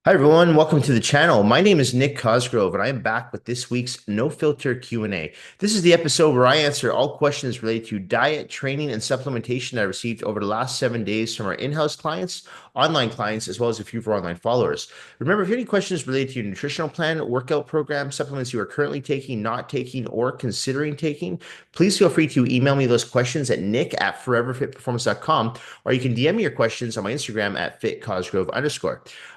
Hi everyone, welcome to the channel. My name is Nick Cosgrove and I am back with this week's No Filter Q&A. This is the episode where I answer all questions related to diet, training, and supplementation that I received over the last 7 days from our in-house clients, online clients, as well as a few of our online followers. Remember, if you have any questions related to your nutritional plan, workout program, supplements you are currently taking, not taking, or considering taking, please feel free to email me those questions at nick@foreverfitperformance.com, or you can DM me your questions on my Instagram at fitcosgrove_.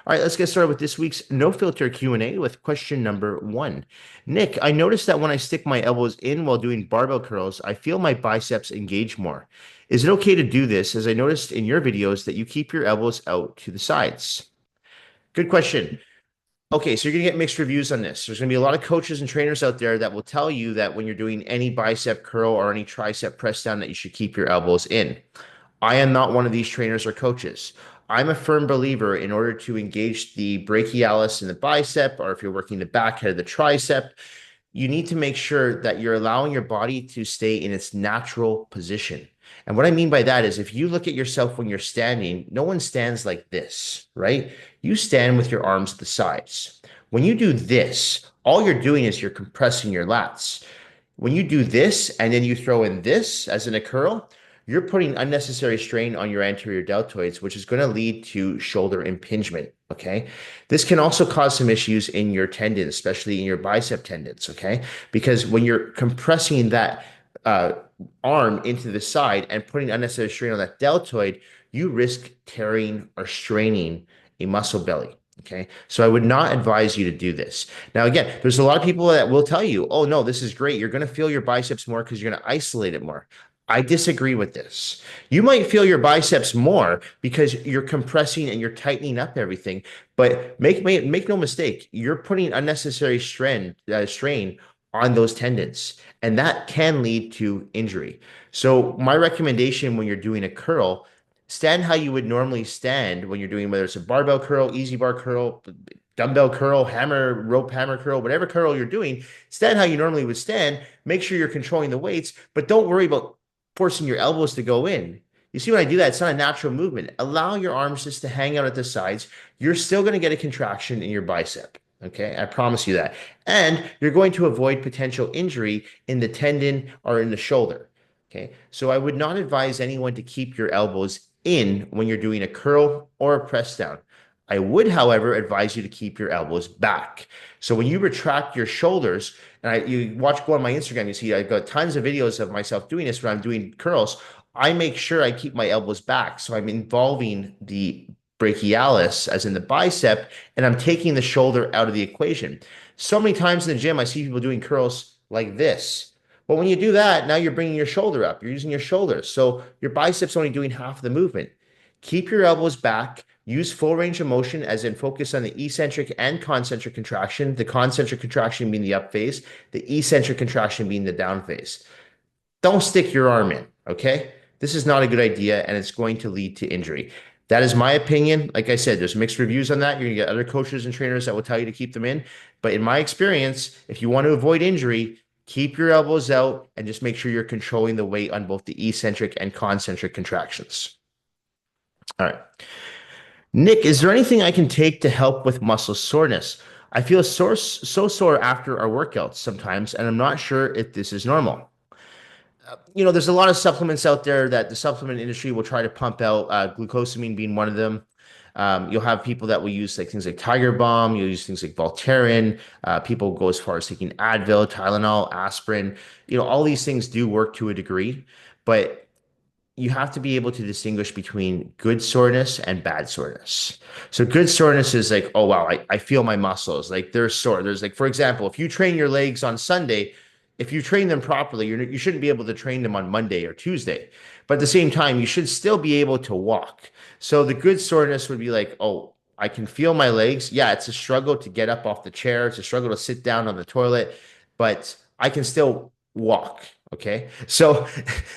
All right, let's get started with this week's no filter Q&A with question number 1. Nick, I noticed that when I stick my elbows in while doing barbell curls, I feel my biceps engage more. Is it okay to do this, as I noticed in your videos that you keep your elbows out to the sides? Good question. Okay, so you're going to get mixed reviews on this. There's going to be a lot of coaches and trainers out there that will tell you that when you're doing any bicep curl or any tricep press down that you should keep your elbows in. I am not one of these trainers or coaches. I'm a firm believer in order to engage the brachialis in the bicep, or if you're working the back head of the tricep, you need to make sure that you're allowing your body to stay in its natural position. And what I mean by that is if you look at yourself when you're standing, no one stands like this, right? You stand with your arms to the sides. When you do this, all you're doing is you're compressing your lats. When you do this and then you throw in this as in a curl, you're putting unnecessary strain on your anterior deltoids, which is going to lead to shoulder impingement. Okay. This can also cause some issues in your tendons, especially in your bicep tendons. Okay. Because when you're compressing that uh, arm into the side and putting unnecessary strain on that deltoid, you risk tearing or straining a muscle belly. Okay. So I would not advise you to do this. Now, again, there's a lot of people that will tell you, oh, no, this is great. You're going to feel your biceps more because you're going to isolate it more. I disagree with this. You might feel your biceps more because you're compressing and you're tightening up everything, but make no mistake, you're putting unnecessary strain on those tendons, and that can lead to injury. So my recommendation when you're doing a curl, stand how you would normally stand when you're doing whether it's a barbell curl, easy bar curl, dumbbell curl, hammer, rope hammer curl, whatever curl you're doing, stand how you normally would stand. Make sure you're controlling the weights, but don't worry about forcing your elbows to go in. You see when I do that, it's not a natural movement. Allow your arms just to hang out at the sides. You're still going to get a contraction in your bicep. Okay, I promise you that. And you're going to avoid potential injury in the tendon or in the shoulder. Okay, so I would not advise anyone to keep your elbows in when you're doing a curl or a press down. I would, however, advise you to keep your elbows back. So when you retract your shoulders, and you go on my Instagram, you see I've got tons of videos of myself doing this when I'm doing curls. I make sure I keep my elbows back. So I'm involving the brachialis, as in the bicep, and I'm taking the shoulder out of the equation. So many times in the gym, I see people doing curls like this. But when you do that, now you're bringing your shoulder up. You're using your shoulders. So your biceps only doing half of the movement. Keep your elbows back. Use full range of motion, as in focus on the eccentric and concentric contraction, the concentric contraction being the up phase, the eccentric contraction being the down phase. Don't stick your arm in, okay? This is not a good idea, and it's going to lead to injury. That is my opinion. Like I said, there's mixed reviews on that. You're going to get other coaches and trainers that will tell you to keep them in. But in my experience, if you want to avoid injury, keep your elbows out and just make sure you're controlling the weight on both the eccentric and concentric contractions. All right. Nick, is there anything I can take to help with muscle soreness? I feel so sore after our workouts sometimes, and I'm not sure if this is normal. There's a lot of supplements out there that the supplement industry will try to pump out, glucosamine being one of them. You'll have people that will use like things like Tiger Balm. You'll use things like Voltaren. People go as far as taking Advil, Tylenol, aspirin. All these things do work to a degree, but you have to be able to distinguish between good soreness and bad soreness. So good soreness is like, oh wow, I feel my muscles like they're sore. There's like, for example, if you train your legs on Sunday, if you train them properly, you shouldn't be able to train them on Monday or Tuesday. But at the same time, you should still be able to walk. So the good soreness would be like, oh, I can feel my legs. Yeah, it's a struggle to get up off the chair. It's a struggle to sit down on the toilet, but I can still walk. Okay. So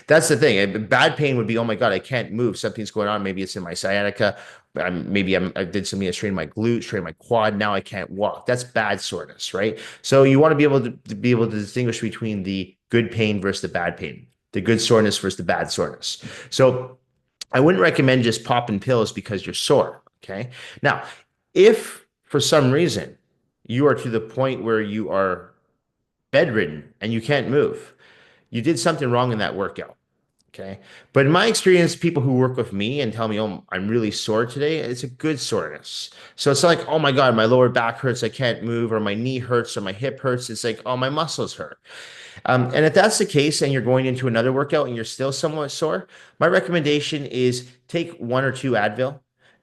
that's the thing. Bad pain would be, oh my God, I can't move. Something's going on. Maybe it's in my sciatica. I did something that strained my glute, strained my quad. Now I can't walk. That's bad soreness, right? So you want to be able to distinguish between the good pain versus the bad pain, the good soreness versus the bad soreness. So I wouldn't recommend just popping pills because you're sore. Okay. Now, if for some reason you are to the point where you are bedridden and you can't move, you did something wrong in that workout. Okay. But in my experience, people who work with me and tell me, oh, I'm really sore today, it's a good soreness. So it's not like, oh my God, my lower back hurts, I can't move, or my knee hurts, or my hip hurts. It's like, oh, my muscles hurt. And if that's the case and you're going into another workout and you're still somewhat sore, my recommendation is take one or two Advil.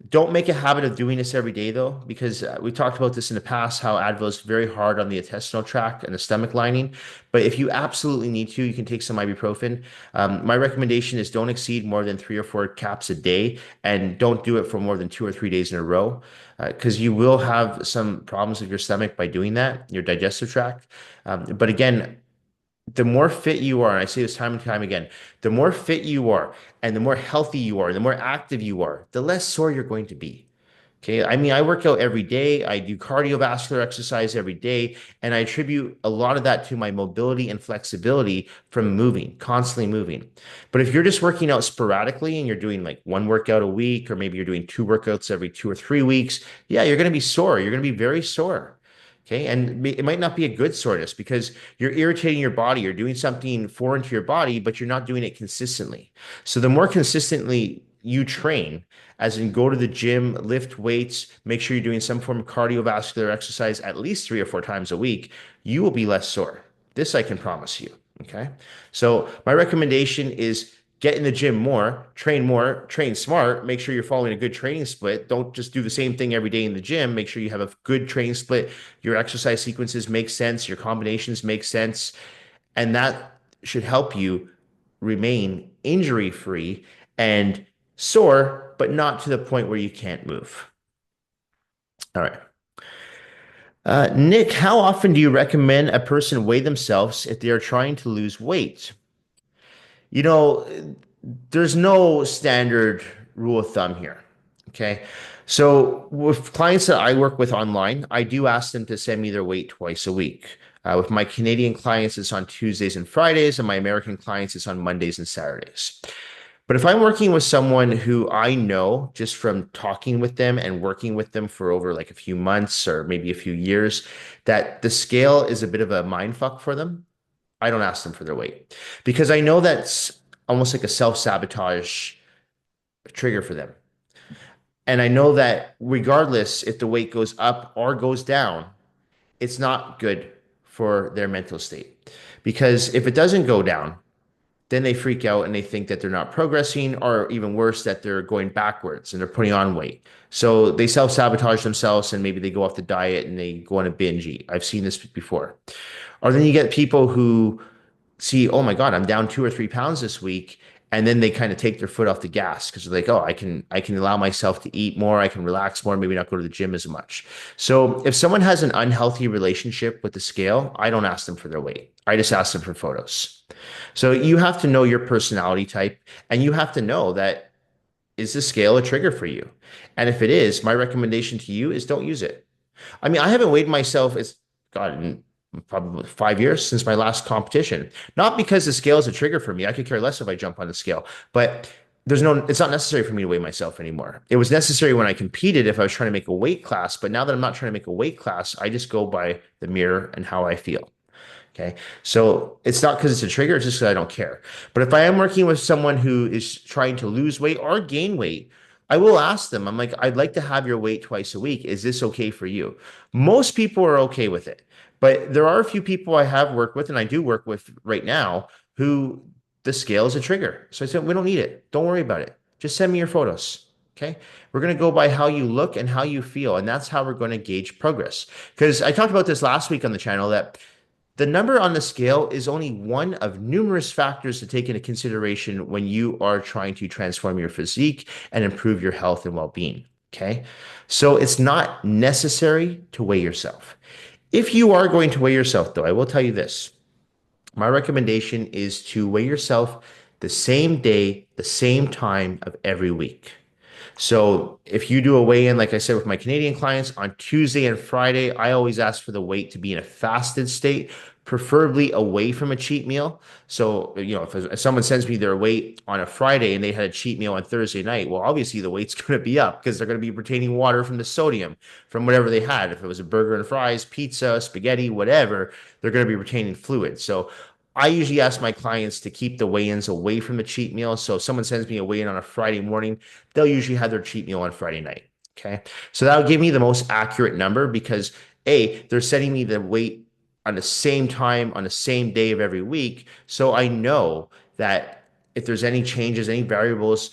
Don't make a habit of doing this every day though, because we talked about this in the past, how Advil is very hard on the intestinal tract and the stomach lining. But if you absolutely need to, you can take some ibuprofen. My recommendation is don't exceed more than 3 or 4 caps a day and don't do it for more than 2 or 3 days in a row, because you will have some problems with your stomach by doing that, your digestive tract. But again, the more fit you are, and I say this time and time again, the more fit you are and the more healthy you are, the more active you are, the less sore you're going to be. Okay. I mean, I work out every day. I do cardiovascular exercise every day, and I attribute a lot of that to my mobility and flexibility from moving, constantly moving. But if you're just working out sporadically and you're doing like one workout a week, or maybe you're doing two workouts every 2 or 3 weeks, yeah, you're going to be sore. You're going to be very sore. Okay. And it might not be a good soreness because you're irritating your body. You're doing something foreign to your body, but you're not doing it consistently. So the more consistently you train, as in go to the gym, lift weights, make sure you're doing some form of cardiovascular exercise at least 3 or 4 times a week, you will be less sore. This I can promise you. Okay. So my recommendation is get in the gym more, train smart, make sure you're following a good training split. Don't just do the same thing every day in the gym. Make sure you have a good training split. Your exercise sequences make sense, your combinations make sense, and that should help you remain injury free and sore, but not to the point where you can't move. All right. Nick, how often do you recommend a person weigh themselves if they are trying to lose weight? You know, there's no standard rule of thumb here. Okay. So with clients that I work with online, I do ask them to send me their weight twice a week. With my Canadian clients, it's on Tuesdays and Fridays, and my American clients, it's on Mondays and Saturdays. But if I'm working with someone who I know just from talking with them and working with them for over like a few months or maybe a few years, that the scale is a bit of a mind fuck for them, I don't ask them for their weight because I know that's almost like a self-sabotage trigger for them. And I know that regardless if the weight goes up or goes down, it's not good for their mental state. Because if it doesn't go down, then they freak out and they think that they're not progressing, or even worse, that they're going backwards and they're putting on weight. So they self-sabotage themselves and maybe they go off the diet and they go on a binge eat. I've seen this before. Or then you get people who see, oh my God, I'm down 2 or 3 pounds this week. And then they kind of take their foot off the gas because they're like, oh, I can allow myself to eat more, I can relax more, maybe not go to the gym as much. So if someone has an unhealthy relationship with the scale, I don't ask them for their weight. I just ask them for photos. So you have to know your personality type, and you have to know that, is the scale a trigger for you? And if it is, my recommendation to you is don't use it. I mean, I haven't weighed myself, it's gotten probably 5 years since my last competition. Not because the scale is a trigger for me. I could care less if I jump on the scale, but it's not necessary for me to weigh myself anymore. It was necessary when I competed if I was trying to make a weight class, but now that I'm not trying to make a weight class, I just go by the mirror and how I feel. Okay. So it's not because it's a trigger, it's just because I don't care. But if I am working with someone who is trying to lose weight or gain weight, I will ask them, I'm like, I'd like to have your weight twice a week. Is this okay for you? Most people are okay with it. But there are a few people I have worked with and I do work with right now who the scale is a trigger. So I said, we don't need it. Don't worry about it. Just send me your photos. Okay. We're going to go by how you look and how you feel. And that's how we're going to gauge progress. Because I talked about this last week on the channel that the number on the scale is only one of numerous factors to take into consideration when you are trying to transform your physique and improve your health and well-being. Okay. So it's not necessary to weigh yourself. If you are going to weigh yourself, though, I will tell you this. My recommendation is to weigh yourself the same day, the same time of every week. So if you do a weigh-in, like I said, with my Canadian clients on Tuesday and Friday, I always ask for the weight to be in a fasted state, preferably away from a cheat meal. So, if someone sends me their weight on a Friday and they had a cheat meal on Thursday night, well, obviously the weight's going to be up because they're going to be retaining water from the sodium from whatever they had. If it was a burger and fries, pizza, spaghetti, whatever, they're going to be retaining fluid. So, I usually ask my clients to keep the weigh-ins away from the cheat meal. So if someone sends me a weigh-in on a Friday morning, they'll usually have their cheat meal on Friday night. Okay. So that'll give me the most accurate number because they're sending me the weight on the same time on the same day of every week. So I know that if there's any changes, any variables,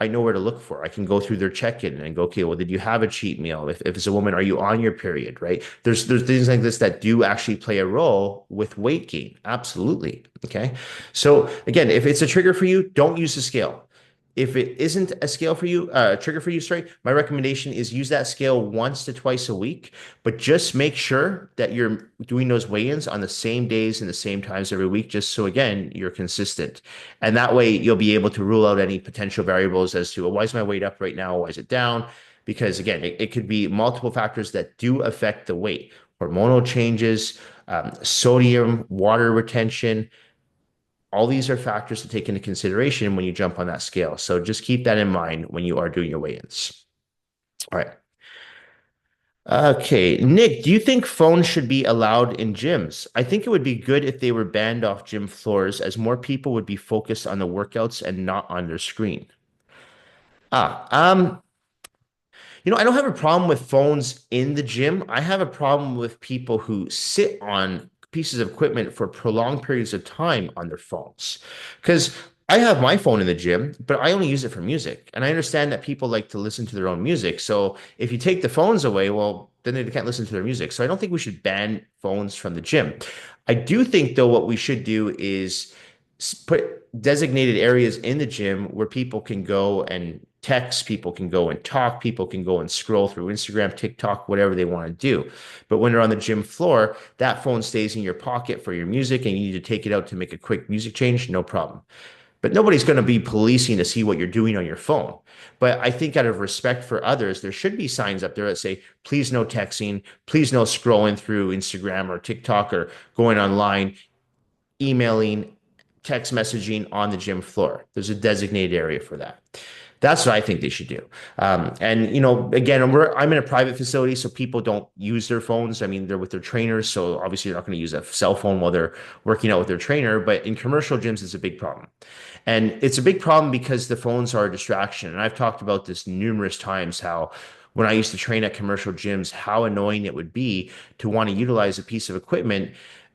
I know where to look for. I can go through their check-in and go, okay, well, did you have a cheat meal? If it's a woman, are you on your period, right? There's things like this that do actually play a role with weight gain. Absolutely. Okay. So again, if it's a trigger for you, don't use the scale. If it isn't a scale for you, trigger for you, sorry, my recommendation is use that scale once to twice a week, but just make sure that you're doing those weigh-ins on the same days and the same times every week, just so again, you're consistent. And that way you'll be able to rule out any potential variables as to, well, why is my weight up right now? Why is it down? Because again, it could be multiple factors that do affect the weight, hormonal changes, sodium, water retention, all these are factors to take into consideration when you jump on that scale. So just keep that in mind when you are doing your weigh-ins. All right. Okay, Nick, do you think phones should be allowed in gyms? I think it would be good if they were banned off gym floors as more people would be focused on the workouts and not on their screen. Ah, I don't have a problem with phones in the gym. I have a problem with people who sit on pieces of equipment for prolonged periods of time on their phones. Because I have my phone in the gym, but I only use it for music. And I understand that people like to listen to their own music. So if you take the phones away, well, then they can't listen to their music. So I don't think we should ban phones from the gym. I do think, though, what we should do is put designated areas in the gym where people can go and text, people can go and talk, people can go and scroll through Instagram, TikTok, whatever they want to do. But when they're on the gym floor, that phone stays in your pocket for your music and you need to take it out to make a quick music change, no problem. But nobody's going to be policing to see what you're doing on your phone. But I think out of respect for others, there should be signs up there that say, please no texting, please no scrolling through Instagram or TikTok or going online, emailing, text messaging on the gym floor. There's a designated area for that. That's what I think they should do. And again, I'm in a private facility, so people don't use their phones. I mean, they're with their trainers, so obviously they're not going to use a cell phone while they're working out with their trainer. But in commercial gyms, it's a big problem. And it's a big problem because the phones are a distraction. And I've talked about this numerous times, how when I used to train at commercial gyms, how annoying it would be to want to utilize a piece of equipment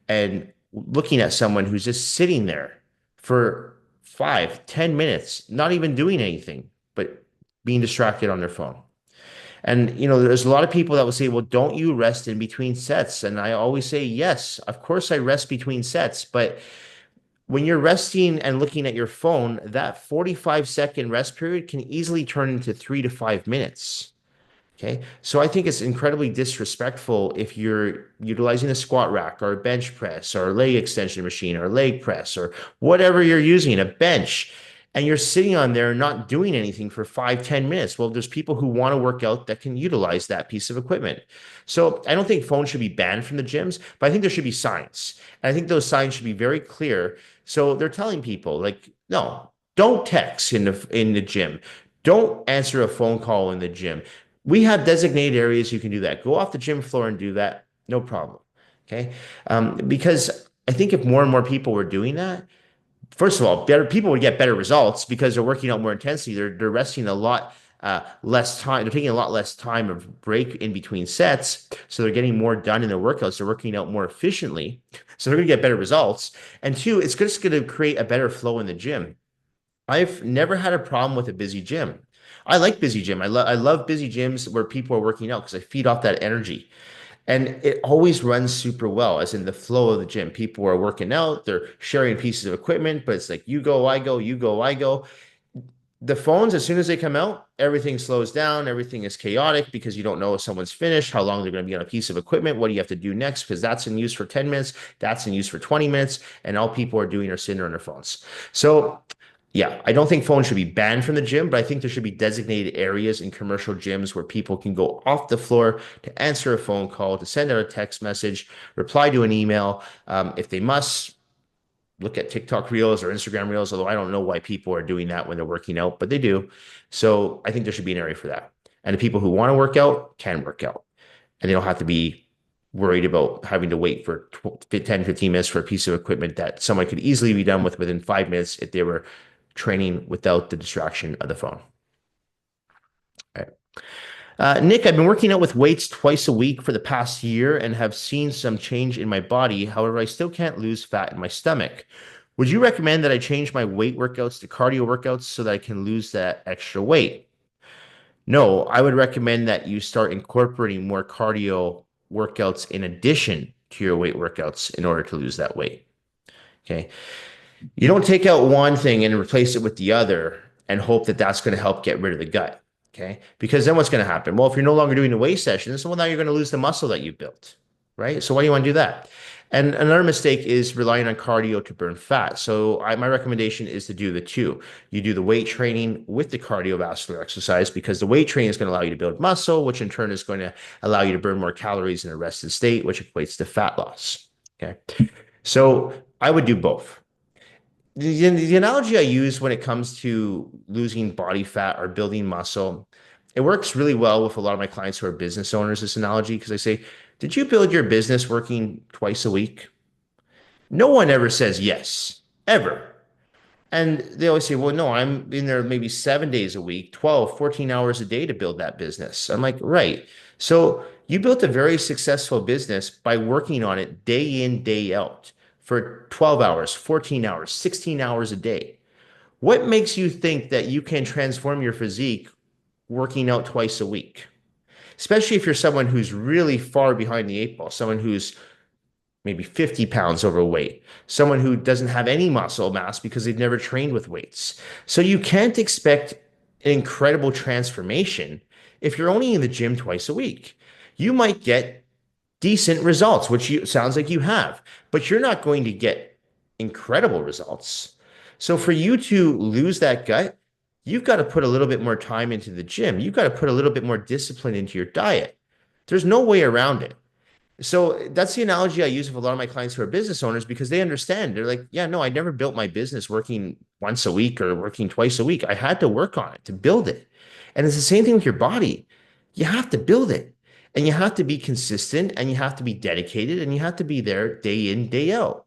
and looking at someone who's just sitting there for 5, 10 minutes, not even doing anything, but being distracted on their phone. And, there's a lot of people that will say, well, don't you rest in between sets? And I always say, yes, of course I rest between sets. But when you're resting and looking at your phone, that 45-second rest period can easily turn into 3 to 5 minutes. Okay. So I think it's incredibly disrespectful if you're utilizing a squat rack or a bench press or a leg extension machine or a leg press or whatever you're using, a bench, and you're sitting on there not doing anything for 5, 10 minutes. Well, there's people who want to work out that can utilize that piece of equipment. So I don't think phones should be banned from the gyms, but I think there should be signs. And I think those signs should be very clear. So they're telling people like, no, don't text in the gym. Don't answer a phone call in the gym. We have designated areas you can do that. Go off the gym floor and do that. No problem. Okay. Because I think if more and more people were doing that, first of all, better people would get better results because they're working out more intensely. They're resting a lot less time. They're taking a lot less time of break in between sets. So they're getting more done in their workouts. They're working out more efficiently. So they're going to get better results. And two, it's just going to create a better flow in the gym. I've never had a problem with a busy gym. I like busy gym. I love busy gyms where people are working out because I feed off that energy. And it always runs super well, as in the flow of the gym. People are working out, they're sharing pieces of equipment, but it's like you go, I go, you go, I go. The phones, as soon as they come out, everything slows down, everything is chaotic because you don't know if someone's finished, how long they're going to be on a piece of equipment, what do you have to do next? Because that's in use for 10 minutes, that's in use for 20 minutes, and all people are doing are sitting on their phones. So Yeah, I don't think phones should be banned from the gym, but I think there should be designated areas in commercial gyms where people can go off the floor to answer a phone call, to send out a text message, reply to an email. If they must, look at TikTok Reels or Instagram Reels, although I don't know why people are doing that when they're working out, but they do. So I think there should be an area for that. And the people who want to work out can work out. And they don't have to be worried about having to wait for 10, 15 minutes for a piece of equipment that someone could easily be done with within 5 minutes if they were training without the distraction of the phone. All right. Nick, I've been working out with weights twice a week for the past year and have seen some change in my body. However, I still can't lose fat in my stomach. Would you recommend that I change my weight workouts to cardio workouts so that I can lose that extra weight? No, I would recommend that you start incorporating more cardio workouts in addition to your weight workouts in order to lose that weight. Okay. You don't take out one thing and replace it with the other and hope that that's going to help get rid of the gut. Okay. Because then what's going to happen? Well, if you're no longer doing the weight sessions, well, now you're going to lose the muscle that you built. Right. So why do you want to do that? And another mistake is relying on cardio to burn fat. So my recommendation is to do the two. You do the weight training with the cardiovascular exercise because the weight training is going to allow you to build muscle, which in turn is going to allow you to burn more calories in a rested state, which equates to fat loss. Okay. So I would do both. The analogy I use when it comes to losing body fat or building muscle, it works really well with a lot of my clients who are business owners, this analogy, because I say, did you build your business working twice a week? No one ever says yes, ever. And they always say, well, no, I'm in there maybe 7 days a week, 12, 14 hours a day to build that business. I'm like, right. So you built a very successful business by working on it day in, day out for 12 hours, 14 hours, 16 hours a day. What makes you think that you can transform your physique working out twice a week? Especially if you're someone who's really far behind the eight ball, someone who's maybe 50 pounds overweight, someone who doesn't have any muscle mass because they've never trained with weights. So you can't expect an incredible transformation if you're only in the gym twice a week. You might get decent results, which sounds like you have, but you're not going to get incredible results. So for you to lose that gut, you've got to put a little bit more time into the gym. You've got to put a little bit more discipline into your diet. There's no way around it. So that's the analogy I use with a lot of my clients who are business owners because they understand. They're like, yeah, no, I never built my business working once a week or working twice a week. I had to work on it to build it. And it's the same thing with your body. You have to build it and you have to be consistent and you have to be dedicated and you have to be there day in, day out.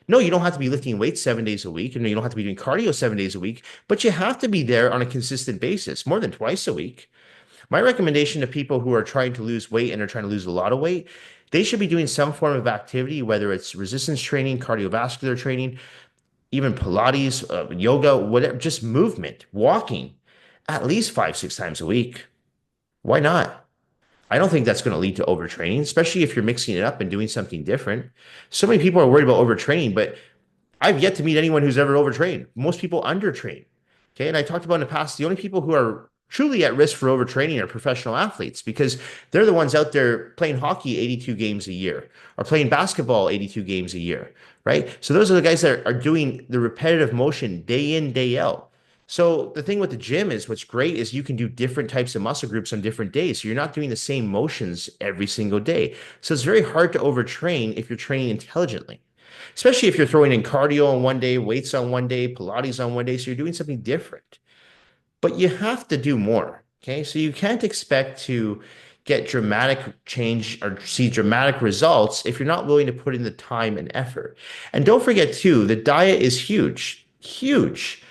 No, you don't have to be lifting weights 7 days a week and you don't have to be doing cardio 7 days a week, but you have to be there on a consistent basis, more than twice a week. My recommendation to people who are trying to lose weight and are trying to lose a lot of weight, they should be doing some form of activity, whether it's resistance training, cardiovascular training, even Pilates, yoga, whatever, just movement, walking at least 5, 6 times a week. Why not? I don't think that's going to lead to overtraining, especially if you're mixing it up and doing something different. So many people are worried about overtraining, but I've yet to meet anyone who's ever overtrained. Most people undertrain. Okay. And I talked about in the past, the only people who are truly at risk for overtraining are professional athletes because they're the ones out there playing hockey 82 games a year or playing basketball 82 games a year, right? So those are the guys that are doing the repetitive motion day in, day out. So the thing with the gym is what's great is you can do different types of muscle groups on different days. So you're not doing the same motions every single day. So it's very hard to overtrain if you're training intelligently, especially if you're throwing in cardio on one day, weights on one day, Pilates on one day. So you're doing something different, but you have to do more. Okay. So you can't expect to get dramatic change or see dramatic results if you're not willing to put in the time and effort. And don't forget, too, the diet is huge, huge.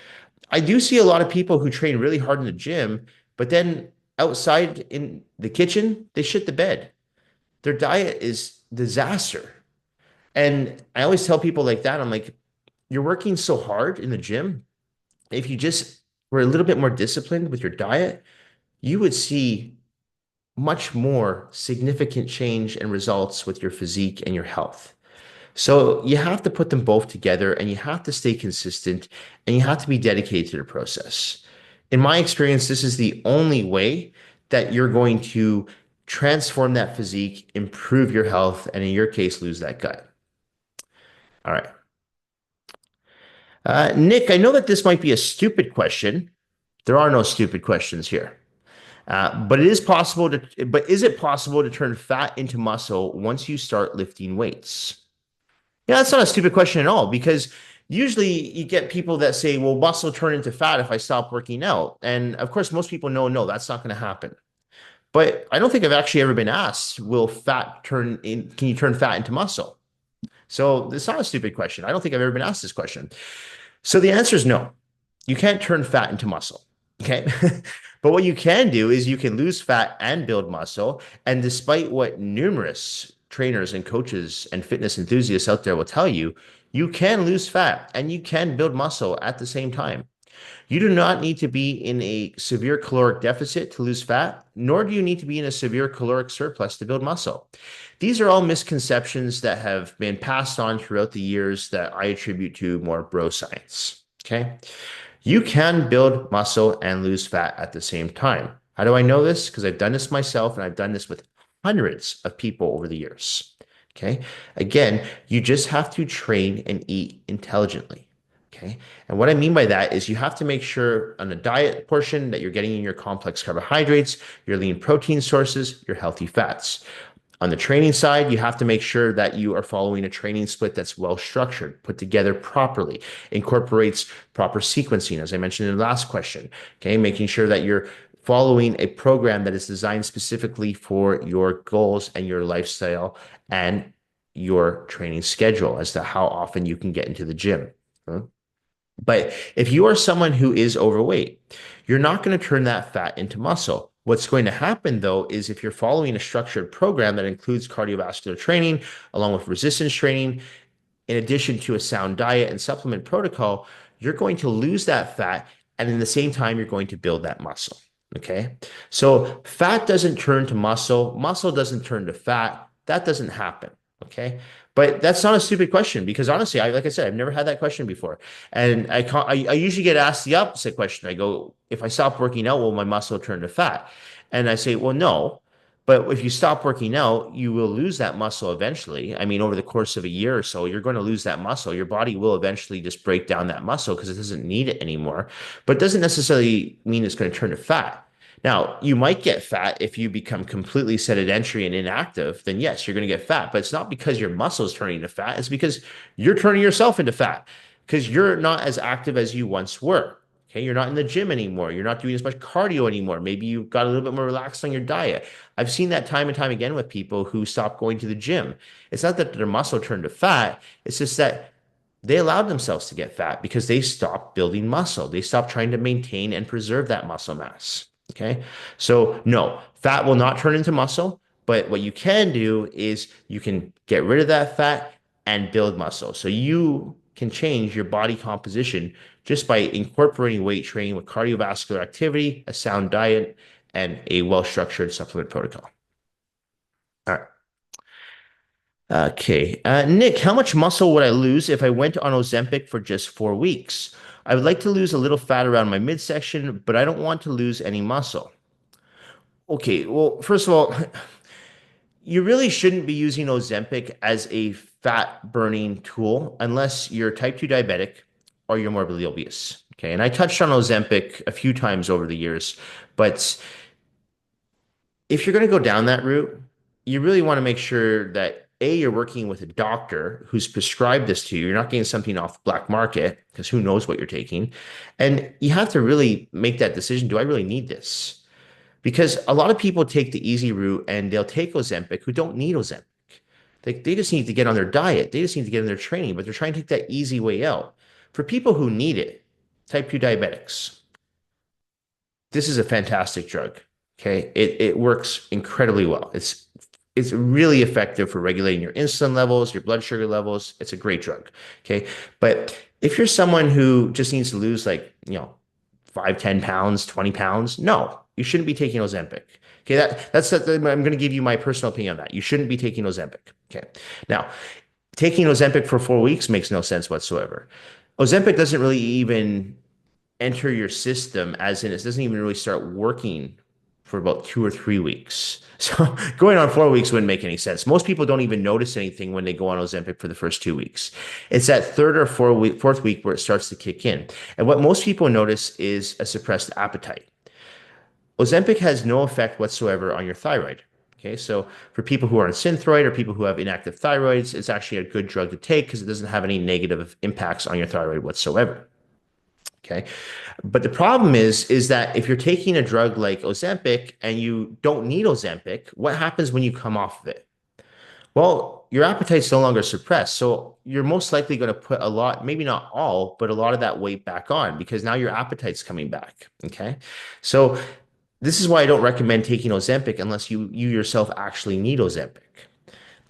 I do see a lot of people who train really hard in the gym, but then outside in the kitchen, they shit the bed. Their diet is disaster. And I always tell people like that, I'm like, you're working so hard in the gym. If you just were a little bit more disciplined with your diet, you would see much more significant change and results with your physique and your health. So you have to put them both together and you have to stay consistent and you have to be dedicated to the process. In my experience, this is the only way that you're going to transform that physique, improve your health, and in your case, lose that gut. All right. Nick, I know that this might be a stupid question. There are no stupid questions here. But it is possible to, but is it possible to turn fat into muscle once you start lifting weights? Yeah, that's not a stupid question at all because usually you get people that say, well, muscle turn into fat if I stop working out. And of course, most people know, no, that's not going to happen. But I don't think I've actually ever been asked, will fat turn in, can you turn fat into muscle? So it's not a stupid question. I don't think I've ever been asked this question. So the answer is no. You can't turn fat into muscle. Okay. But what you can do is you can lose fat and build muscle. And despite what numerous trainers and coaches and fitness enthusiasts out there will tell you, you can lose fat and you can build muscle at the same time. You do not need to be in a severe caloric deficit to lose fat, nor do you need to be in a severe caloric surplus to build muscle. These are all misconceptions that have been passed on throughout the years that I attribute to more bro science. Okay. You can build muscle and lose fat at the same time. How do I know this? Because I've done this myself and I've done this with hundreds of people over the years. Okay. Again, you just have to train and eat intelligently. Okay. And what I mean by that is you have to make sure on the diet portion that you're getting in your complex carbohydrates, your lean protein sources, your healthy fats. On the training side, you have to make sure that you are following a training split that's well structured, put together properly, incorporates proper sequencing, as I mentioned in the last question. Okay, making sure that you're following a program that is designed specifically for your goals and your lifestyle and your training schedule as to how often you can get into the gym. But if you are someone who is overweight, you're not going to turn that fat into muscle. What's going to happen though is if you're following a structured program that includes cardiovascular training along with resistance training, in addition to a sound diet and supplement protocol, you're going to lose that fat. And in the same time, you're going to build that muscle. Okay. So fat doesn't turn to muscle. Muscle doesn't turn to fat. That doesn't happen. Okay. But that's not a stupid question because honestly, like I said, I've never had that question before. And I usually get asked the opposite question. I go, if I stop working out, will my muscle turn to fat? And I say, well, no. But if you stop working out, you will lose that muscle eventually. I mean, over the course of a year or so, you're going to lose that muscle. Your body will eventually just break down that muscle because it doesn't need it anymore. But it doesn't necessarily mean it's going to turn to fat. Now, you might get fat if you become completely sedentary and inactive, then yes, you're going to get fat. But it's not because your muscles turning to fat, it's because you're turning yourself into fat because you're not as active as you once were. Okay, you're not in the gym anymore. You're not doing as much cardio anymore. Maybe you got a little bit more relaxed on your diet. I've seen that time and time again with people who stop going to the gym. It's not that their muscle turned to fat, it's just that they allowed themselves to get fat because they stopped building muscle. They stopped trying to maintain and preserve that muscle mass. Okay. So, no, fat will not turn into muscle. But what you can do is you can get rid of that fat and build muscle. So, you can change your body composition just by incorporating weight training with cardiovascular activity, a sound diet, and a well structured supplement protocol. All right. Okay. Nick, how much muscle would I lose if I went on Ozempic for just 4 weeks? I would like to lose a little fat around my midsection, but I don't want to lose any muscle. Okay, well, first of all, you really shouldn't be using Ozempic as a fat burning tool unless you're type 2 diabetic or you're morbidly obese. Okay, and I touched on Ozempic a few times over the years, but if you're going to go down that route, you really want to make sure that A, you're working with a doctor who's prescribed this to you. You're not getting something off the black market because who knows what you're taking. And you have to really make that decision. Do I really need this? Because a lot of people take the easy route and they'll take Ozempic who don't need Ozempic. They just need to get on their diet. They just need to get in their training, but they're trying to take that easy way out. For people who need it, type 2 diabetics, this is a fantastic drug. Okay. It works incredibly well. It's really effective for regulating your insulin levels, your blood sugar levels. It's a great drug. Okay. But if you're someone who just needs to lose like, 5, 10 pounds, 20 pounds, no, you shouldn't be taking Ozempic. Okay. I'm going to give you my personal opinion on that. You shouldn't be taking Ozempic. Okay. Now, taking Ozempic for 4 weeks makes no sense whatsoever. Ozempic doesn't really even enter your system as in it doesn't even really start working for about 2 or 3 weeks. So going on 4 weeks wouldn't make any sense. Most people don't even notice anything when they go on Ozempic for the first 2 weeks. It's that third or fourth week where it starts to kick in. And what most people notice is a suppressed appetite. Ozempic has no effect whatsoever on your thyroid. Okay, so for people who are on Synthroid or people who have inactive thyroids, it's actually a good drug to take because it doesn't have any negative impacts on your thyroid whatsoever. Okay, but the problem is that if you're taking a drug like Ozempic and you don't need Ozempic, what happens when you come off of it? Well, your appetite's no longer suppressed. So you're most likely going to put a lot, maybe not all, but a lot of that weight back on because now your appetite's coming back. Okay. So this is why I don't recommend taking Ozempic unless you yourself actually need Ozempic.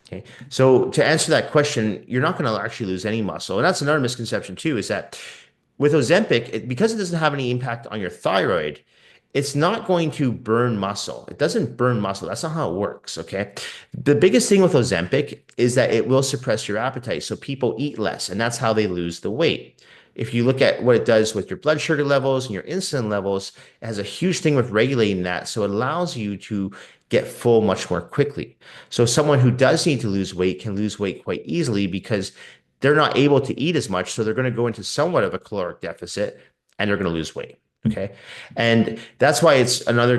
Okay. So to answer that question, you're not going to actually lose any muscle. And that's another misconception too, is that with Ozempic, because it doesn't have any impact on your thyroid, it's not going to burn muscle. It doesn't burn muscle. That's not how it works. Okay. The biggest thing with Ozempic is that it will suppress your appetite. So people eat less, and that's how they lose the weight. If you look at what it does with your blood sugar levels and your insulin levels, it has a huge thing with regulating that. So it allows you to get full much more quickly. So someone who does need to lose weight can lose weight quite easily because they're not able to eat as much. So they're going to go into somewhat of a caloric deficit and they're going to lose weight. Okay. And that's why it's another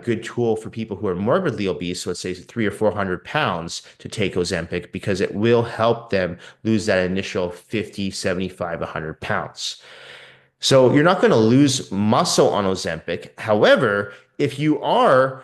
good tool for people who are morbidly obese. So let's say 300 or 400 pounds to take Ozempic because it will help them lose that initial 50, 75, 100 pounds. So you're not going to lose muscle on Ozempic. However, if you are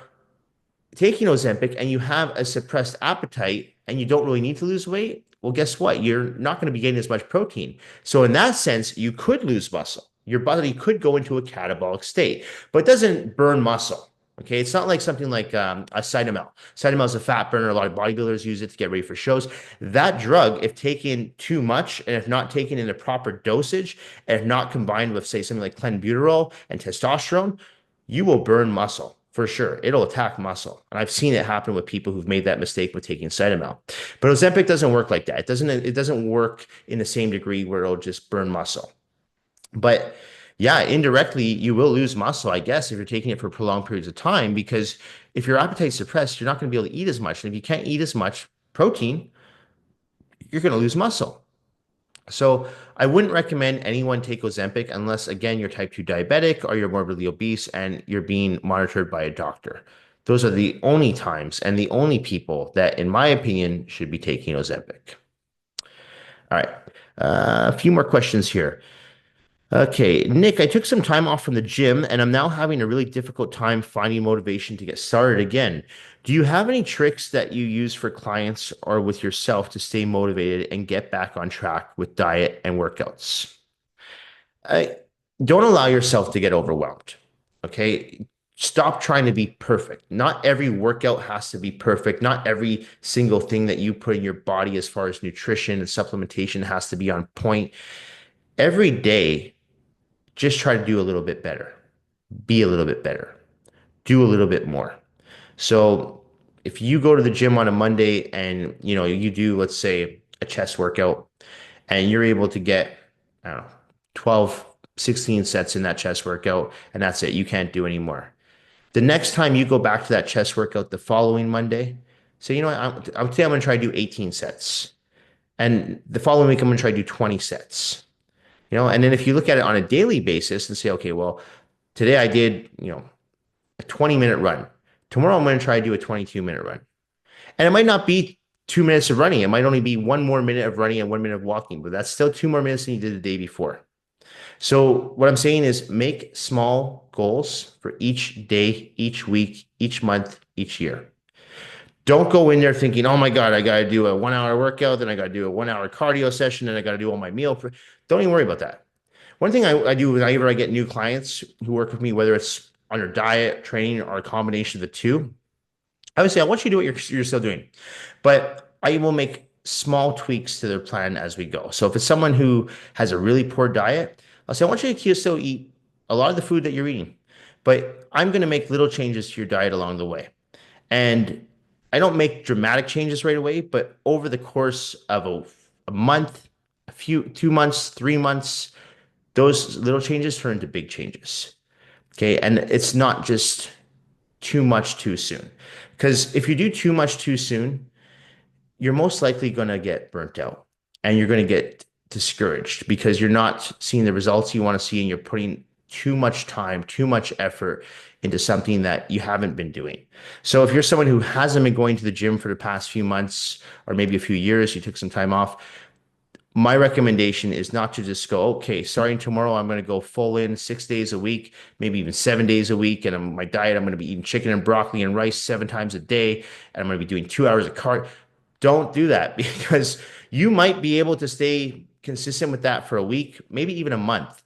taking Ozempic and you have a suppressed appetite and you don't really need to lose weight, well, guess what? You're not going to be getting as much protein. So in that sense, you could lose muscle. Your body could go into a catabolic state, but it doesn't burn muscle. Okay, it's not like something like a Cytomel. Cytomel is a fat burner. A lot of bodybuilders use it to get ready for shows. That drug, if taken too much and if not taken in the proper dosage, and if not combined with, say, something like clenbuterol and testosterone, you will burn muscle for sure. It'll attack muscle. And I've seen it happen with people who've made that mistake with taking Cytomel. But Ozempic doesn't work like that. It doesn't work in the same degree where it'll just burn muscle. But yeah, indirectly, you will lose muscle, I guess, if you're taking it for prolonged periods of time, because if your appetite's suppressed, you're not going to be able to eat as much. And if you can't eat as much protein, you're going to lose muscle. So I wouldn't recommend anyone take Ozempic unless, again, you're type 2 diabetic or you're morbidly obese and you're being monitored by a doctor. Those are the only times and the only people that, in my opinion, should be taking Ozempic. All right. A few more questions here. Okay, Nick, I took some time off from the gym and I'm now having a really difficult time finding motivation to get started again. Do you have any tricks that you use for clients or with yourself to stay motivated and get back on track with diet and workouts? I, don't allow yourself to get overwhelmed. Okay, stop trying to be perfect. Not every workout has to be perfect. Not every single thing that you put in your body as far as nutrition and supplementation has to be on point. Every day, just try to do a little bit better, be a little bit better, do a little bit more. So if you go to the gym on a Monday and you do, let's say, a chest workout and you're able to get, I don't know, 12, 16 sets in that chest workout and that's it, you can't do any more. The next time you go back to that chest workout the following Monday, say, you know what, I'm going to try to do 18 sets. And the following week, I'm going to try to do 20 sets. And then if you look at it on a daily basis and say, okay, well, today I did, a 20-minute run. Tomorrow I'm going to try to do a 22-minute run. And it might not be 2 minutes of running. It might only be 1 more minute of running and 1 minute of walking, but that's still 2 more minutes than you did the day before. So what I'm saying is make small goals for each day, each week, each month, each year. Don't go in there thinking, oh my God, I got to do a 1 hour workout, then I got to do a 1 hour cardio session, and I got to do all my meal. Don't even worry about that. One thing I do whenever I get new clients who work with me, whether it's on their diet, training, or a combination of the two, I would say, I want you to do what you're still doing, but I will make small tweaks to their plan as we go. So if it's someone who has a really poor diet, I'll say, I want you to still eat a lot of the food that you're eating, but I'm going to make little changes to your diet along the way. And I don't make dramatic changes right away, but over the course of a month, 2 months, 3 months, those little changes turn into big changes. Okay. And it's not just too much too soon. Because if you do too much too soon, you're most likely going to get burnt out and you're going to get discouraged because you're not seeing the results you want to see and you're putting too much time, too much effort into something that you haven't been doing. So if you're someone who hasn't been going to the gym for the past few months or maybe a few years, you took some time off, my recommendation is not to just go, okay, starting tomorrow, I'm going to go full in 6 days a week, maybe even 7 days a week. And my diet, I'm going to be eating chicken and broccoli and rice 7 times a day. And I'm going to be doing 2 hours of cardio. Don't do that because you might be able to stay consistent with that for a week, maybe even a month.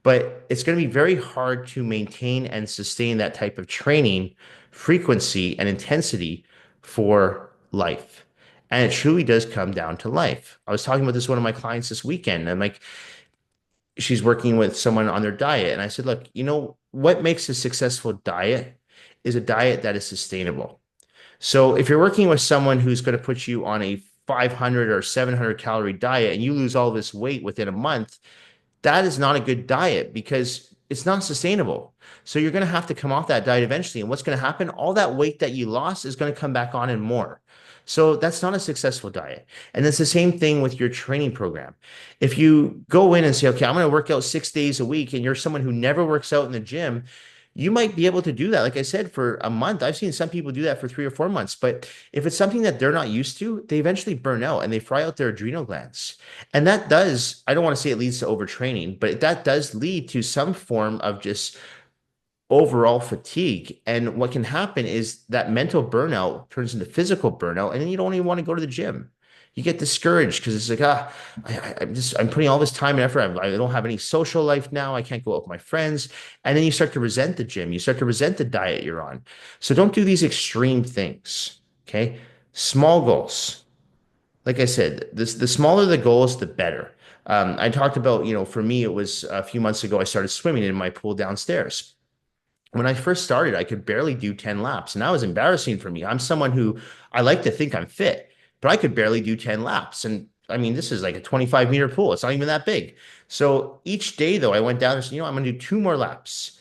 But it's going to be very hard to maintain and sustain that type of training frequency and intensity for life. And it truly does come down to life. I was talking with one of my clients this weekend, and like she's working with someone on their diet. And I said, look, what makes a successful diet is a diet that is sustainable. So if you're working with someone who's going to put you on a 500 or 700 calorie diet and you lose all this weight within a month, that is not a good diet because it's not sustainable. So you're going to have to come off that diet eventually. And what's going to happen? All that weight that you lost is going to come back on and more. So that's not a successful diet. And it's the same thing with your training program. If you go in and say, okay, I'm going to work out 6 days a week, and you're someone who never works out in the gym, you might be able to do that. Like I said, for a month. I've seen some people do that for 3 or 4 months. But if it's something that they're not used to, they eventually burn out and they fry out their adrenal glands. And that does, I don't want to say it leads to overtraining, but that does lead to some form of just overall fatigue. And what can happen is that mental burnout turns into physical burnout, and then you don't even want to go to the gym. You get discouraged because it's like, I'm putting all this time and effort. I don't have any social life now. I can't go out with my friends. And then you start to resent the gym. You start to resent the diet you're on. So don't do these extreme things. Okay. Small goals. Like I said, the smaller the goals, the better. I talked about, for me, it was a few months ago, I started swimming in my pool downstairs. When I first started, I could barely do 10 laps, and that was embarrassing for me. I'm someone who I like to think I'm fit, but I could barely do 10 laps. And I mean, this is like a 25-meter pool. It's not even that big. So each day, though, I went down and said, I'm going to do 2 more laps.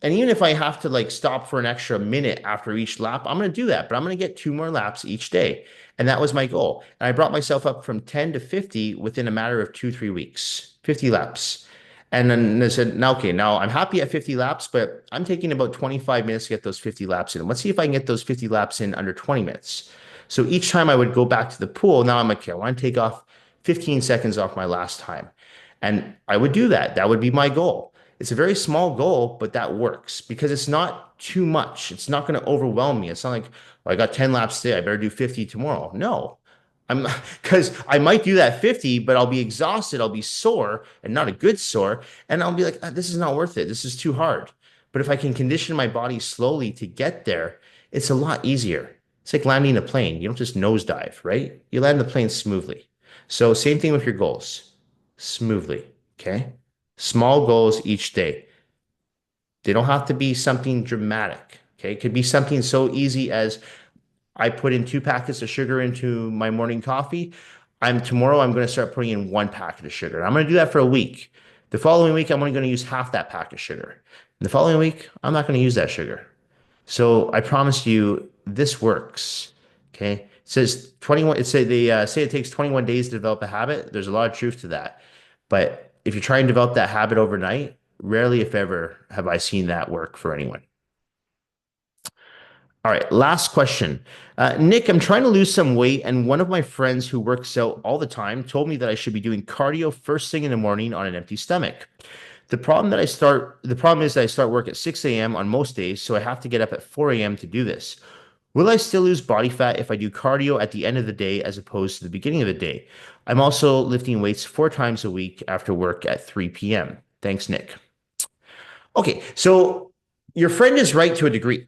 And even if I have to like stop for an extra minute after each lap, I'm going to do that, but I'm going to get 2 more laps each day. And that was my goal. And I brought myself up from 10 to 50 within a matter of 2, 3 weeks, 50 laps. And then I said, now, okay, now I'm happy at 50 laps, but I'm taking about 25 minutes to get those 50 laps in. Let's see if I can get those 50 laps in under 20 minutes. So each time I would go back to the pool, now I'm like, okay, I want to take off 15 seconds off my last time. And I would do that. That would be my goal. It's a very small goal, but that works because it's not too much. It's not going to overwhelm me. It's not like, oh, I got 10 laps today. I better do 50 tomorrow. No, I'm because I might do that 50, but I'll be exhausted. I'll be sore and not a good sore. And I'll be like, this is not worth it. This is too hard. But if I can condition my body slowly to get there, it's a lot easier. It's like landing a plane. You don't just nosedive, right? You land the plane smoothly. So same thing with your goals, smoothly. Okay. Small goals each day. They don't have to be something dramatic. Okay. It could be something so easy as I put in 2 packets of sugar into my morning coffee. Tomorrow I'm going to start putting in 1 packet of sugar. I'm going to do that for a week. The following week, I'm only going to use half that pack of sugar. And the following week, I'm not going to use that sugar. So I promise you, this works. Okay. It says 21, they say it takes 21 days to develop a habit. There's a lot of truth to that. But if you try and develop that habit overnight, rarely, if ever, have I seen that work for anyone. All right, last question. Nick, I'm trying to lose some weight, and one of my friends who works out all the time told me that I should be doing cardio first thing in the morning on an empty stomach. The problem is that I start work at 6 a.m. on most days, so I have to get up at 4 a.m. to do this. Will I still lose body fat if I do cardio at the end of the day as opposed to the beginning of the day? I'm also lifting weights 4 times a week after work at 3 p.m. Thanks, Nick. Okay, so your friend is right to a degree.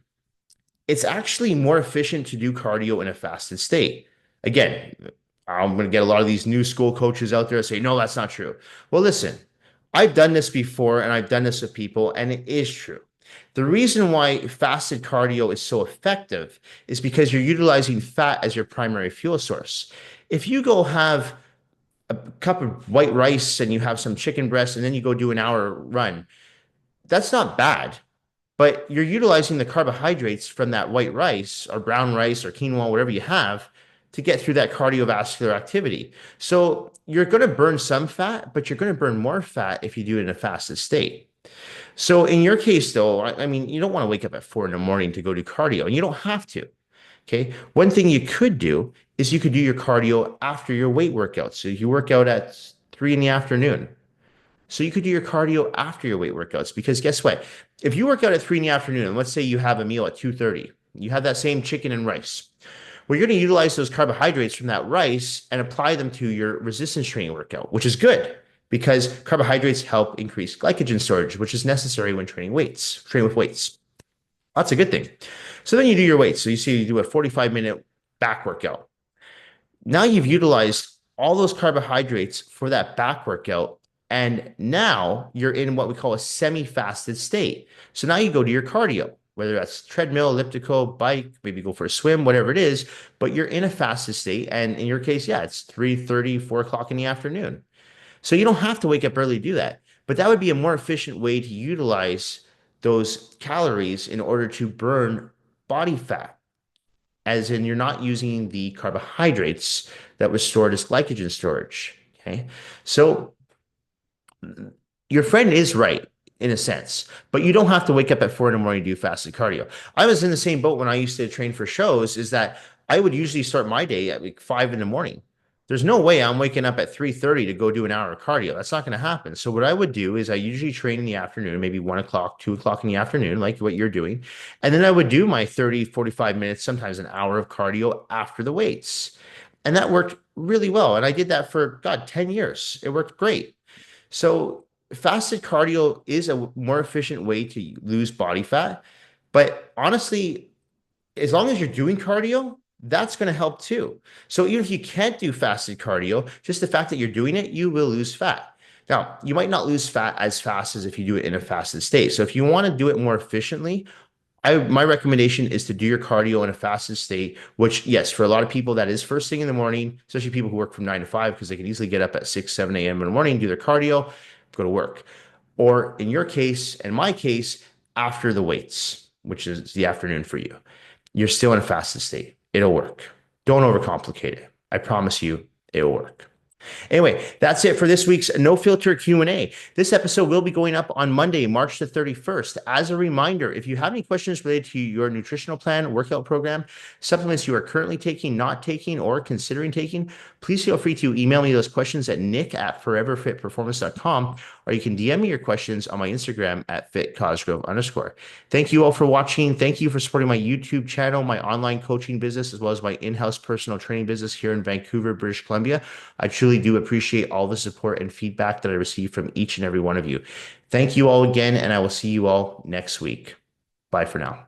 It's actually more efficient to do cardio in a fasted state. Again, I'm going to get a lot of these new school coaches out there that say, no, that's not true. Well, listen, I've done this before and I've done this with people, and it is true. The reason why fasted cardio is so effective is because you're utilizing fat as your primary fuel source. If you go have a cup of white rice and you have some chicken breast and then you go do an hour run, that's not bad. but you're utilizing the carbohydrates from that white rice or brown rice or quinoa, whatever you have, to get through that cardiovascular activity. So you're going to burn some fat, but you're going to burn more fat if you do it in a fasted state. So in your case, though, I mean, you don't want to wake up at 4 in the morning to go do cardio, and you don't have to. Okay. One thing you could do is you could do your cardio after your weight workout. So you work out at 3 in the afternoon. So you could do your cardio after your weight workouts because guess what? If you work out at 3 in the afternoon, and let's say you have a meal at 2:30, you have that same chicken and rice. Well, you're going to utilize those carbohydrates from that rice and apply them to your resistance training workout, which is good because carbohydrates help increase glycogen storage, which is necessary when train with weights. That's a good thing. So then you do your weights. So you see, you do a 45-minute back workout. Now you've utilized all those carbohydrates for that back workout. And now you're in what we call a semi-fasted state. So now you go to your cardio, whether that's treadmill, elliptical, bike, maybe go for a swim, whatever it is, but you're in a fasted state. And in your case, yeah, it's 3:30, 4 o'clock in the afternoon. So you don't have to wake up early to do that. But that would be a more efficient way to utilize those calories in order to burn body fat, as in you're not using the carbohydrates that was stored as glycogen storage. Okay. So your friend is right in a sense, but you don't have to wake up at 4 in the morning to do fasted cardio. I was in the same boat when I used to train for shows, is that I would usually start my day at like 5 in the morning. There's no way I'm waking up at 3:30 to go do an hour of cardio. That's not going to happen. So what I would do is I usually train in the afternoon, maybe 1 o'clock, 2 o'clock in the afternoon, like what you're doing. And then I would do my 30, 45 minutes, sometimes an hour of cardio after the weights. And that worked really well. And I did that for, God, 10 years. It worked great. So fasted cardio is a more efficient way to lose body fat. But honestly, as long as you're doing cardio, that's going to help too. So even if you can't do fasted cardio, just the fact that you're doing it, you will lose fat. Now, you might not lose fat as fast as if you do it in a fasted state. So if you want to do it more efficiently, my recommendation is to do your cardio in a fasted state, which, yes, for a lot of people, that is first thing in the morning, especially people who work from 9 to 5, because they can easily get up at 6, 7 a.m. in the morning, do their cardio, go to work. Or in your case, and my case, after the weights, which is the afternoon for you. You're still in a fasted state. It'll work. Don't overcomplicate it. I promise you, it'll work. Anyway, that's it for this week's No Filter Q&A. This episode will be going up on Monday, March the 31st. As a reminder, if you have any questions related to your nutritional plan, workout program, supplements you are currently taking, not taking, or considering taking, please feel free to email me those questions at nick@foreverfitperformance.com, or you can DM me your questions on my Instagram at @fitcosgrove_. Thank you all for watching. Thank you for supporting my YouTube channel, my online coaching business, as well as my in-house personal training business here in Vancouver, British Columbia. I truly do appreciate all the support and feedback that I receive from each and every one of you. Thank you all again, and I will see you all next week. Bye for now.